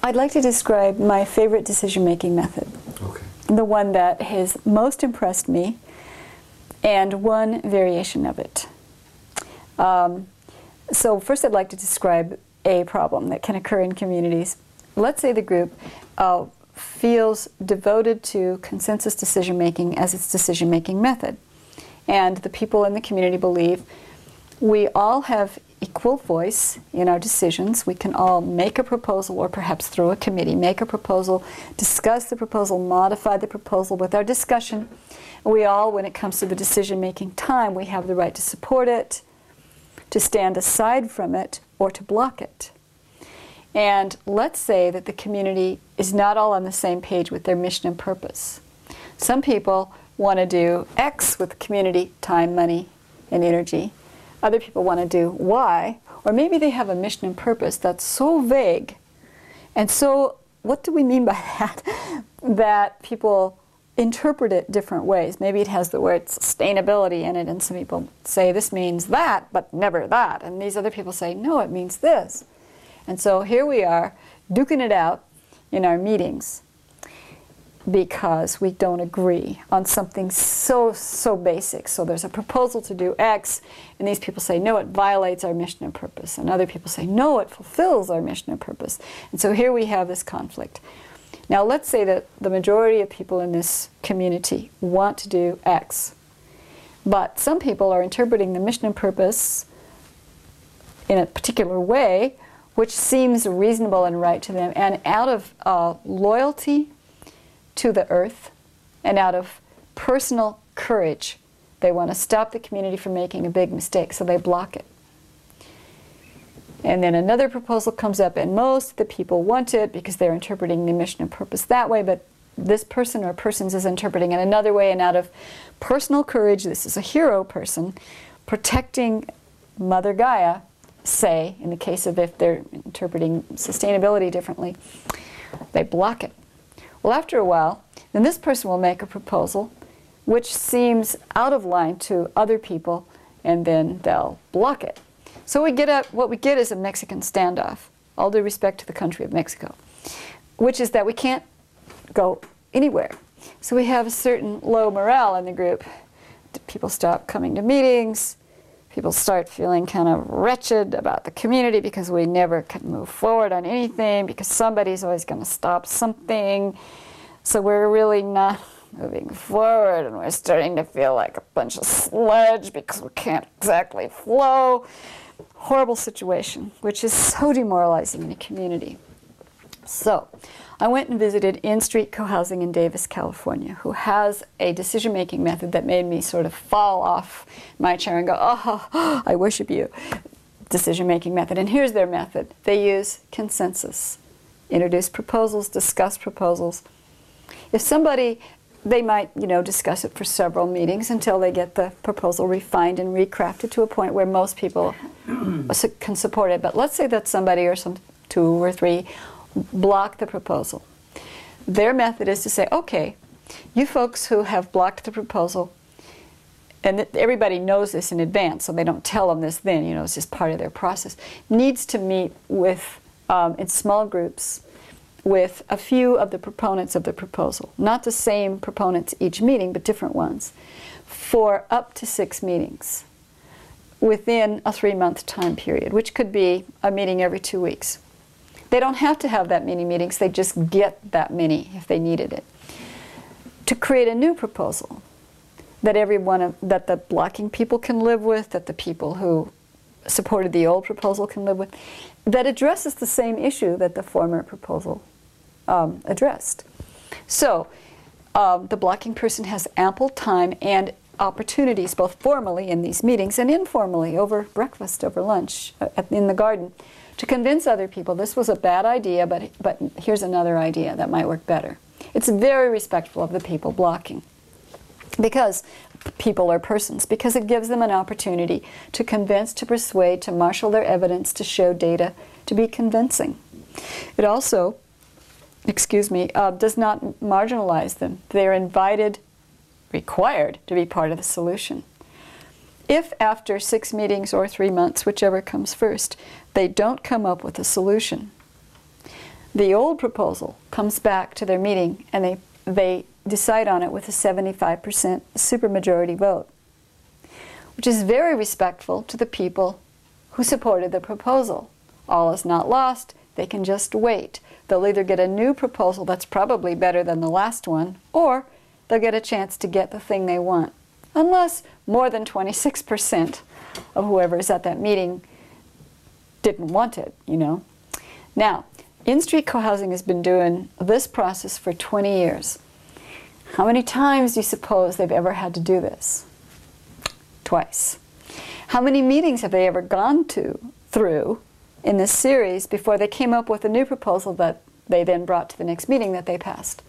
I'd like to describe my favorite decision-making method. Okay. The one that has most impressed me, and one variation of it. So first I'd like to describe a problem that can occur in communities. Let's say the group feels devoted to consensus decision-making as its decision-making method. And the people in the community believe we all have equal voice in our decisions. We can all make a proposal, or perhaps through a committee, make a proposal, discuss the proposal, modify the proposal with our discussion. We all, when it comes to the decision-making time, we have the right to support it, to stand aside from it, or to block it. And let's say that the community is not all on the same page with their mission and purpose. Some people want to do X with community time, money, and energy. Other people want to do Y, or maybe they have a mission and purpose that's so vague. And so, what do we mean by that? That people interpret it different ways. Maybe it has the word sustainability in it, and some people say this means that, but never that. And these other people say, no, it means this. And so here we are, duking it out in our meetings because we don't agree on something so basic. So there's a proposal to do X, and these people say, no, it violates our mission and purpose. And other people say, no, it fulfills our mission and purpose. And so here we have this conflict. Now let's say that the majority of people in this community want to do X, but some people are interpreting the mission and purpose in a particular way, which seems reasonable and right to them, and out of loyalty to the earth and out of personal courage, they want to stop the community from making a big mistake, so they block it. And then another proposal comes up, and most of the people want it because they're interpreting the mission and purpose that way, but this person or persons is interpreting it another way, and out of personal courage, this is a hero person, protecting Mother Gaia, say, in the case of if they're interpreting sustainability differently, they block it. Well, after a while, then this person will make a proposal which seems out of line to other people, and then they'll block it. So what we get is a Mexican standoff, all due respect to the country of Mexico, which is that we can't go anywhere. So we have a certain low morale in the group. People stop coming to meetings. People start feeling kind of wretched about the community because we never can move forward on anything, because somebody's always going to stop something. So we're really not moving forward, and we're starting to feel like a bunch of sludge because we can't exactly flow. Horrible situation, which is so demoralizing in a community. So I went and visited In Street Co-Housing in Davis, California, who has a decision-making method that made me sort of fall off my chair and go, oh, I worship you. Decision-making method. And here's their method. They use consensus. Introduce proposals, discuss proposals. If somebody, they might, discuss it for several meetings until they get the proposal refined and recrafted to a point where most people can support it. But let's say that somebody, or some 2 or 3, block the proposal. Their method is to say, okay, you folks who have blocked the proposal, and everybody knows this in advance, so they don't tell them this then, it's just part of their process, needs to meet with, in small groups, with a few of the proponents of the proposal. Not the same proponents each meeting, but different ones, for up to 6 meetings within a 3-month time period, which could be a meeting every 2 weeks. They don't have to have that many meetings, they just get that many if they needed it. To create a new proposal that that the blocking people can live with, that the people who supported the old proposal can live with, that addresses the same issue that the former proposal addressed. So the blocking person has ample time and opportunities, both formally in these meetings and informally over breakfast, over lunch, in the garden, to convince other people this was a bad idea, but here's another idea that might work better. It's very respectful of the people blocking, because people are persons, because it gives them an opportunity to convince, to persuade, to marshal their evidence, to show data, to be convincing. It also, does not marginalize them. They're invited, required to be part of the solution. If after 6 meetings or 3 months, whichever comes first, they don't come up with a solution, The old proposal comes back to their meeting and they decide on it with a 75% supermajority vote, which is very respectful to the people who supported the proposal. All is not lost. They can just wait. They'll either get a new proposal that's probably better than the last one, or they'll get a chance to get the thing they want, unless more than 26% of whoever is at that meeting didn't want it, you know. Now, in-street cohousing has been doing this process for 20 years. How many times do you suppose they've ever had to do this? Twice. How many meetings have they ever gone through in this series before they came up with a new proposal that they then brought to the next meeting that they passed?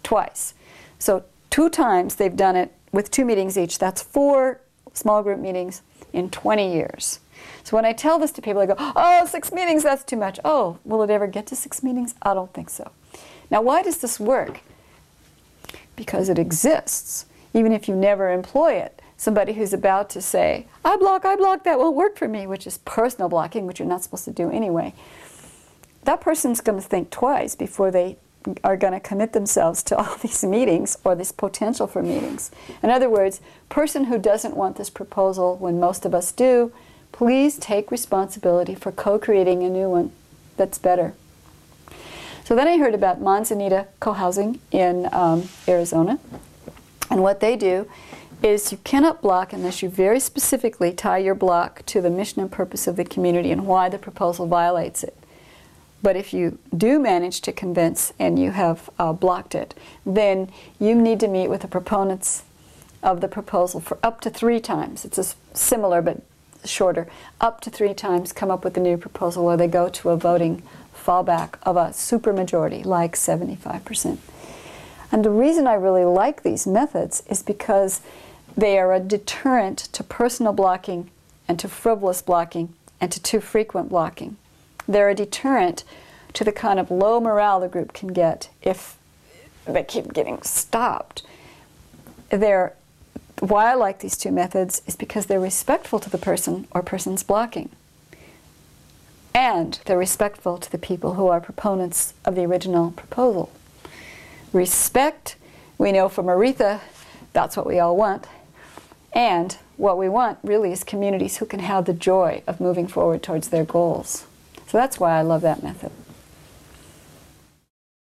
Twice. So 2 times they've done it with 2 meetings each. That's 4 small group meetings in 20 years. So when I tell this to people, I go, oh, 6 meetings, that's too much. Oh, will it ever get to 6 meetings? I don't think so. Now, why does this work? Because it exists, even if you never employ it. Somebody who's about to say, I block, that won't work for me, which is personal blocking, which you're not supposed to do anyway. That person's going to think twice before they are going to commit themselves to all these meetings or this potential for meetings. In other words, person who doesn't want this proposal when most of us do, please take responsibility for co-creating a new one that's better. So then I heard about Manzanita cohousing in Arizona. And what they do is you cannot block unless you very specifically tie your block to the mission and purpose of the community and why the proposal violates it. But if you do manage to convince and you have blocked it, then you need to meet with the proponents of the proposal for up to 3 times. It's similar but shorter. Up to 3 times come up with a new proposal where they go to a voting fallback of a supermajority, like 75%. And the reason I really like these methods is because they are a deterrent to personal blocking and to frivolous blocking and to too frequent blocking. They're a deterrent to the kind of low morale the group can get if they keep getting stopped. Why I like these 2 methods is because they're respectful to the person or persons blocking. And they're respectful to the people who are proponents of the original proposal. Respect, we know from Aretha, that's what we all want. And what we want really is communities who can have the joy of moving forward towards their goals. So that's why I love that method.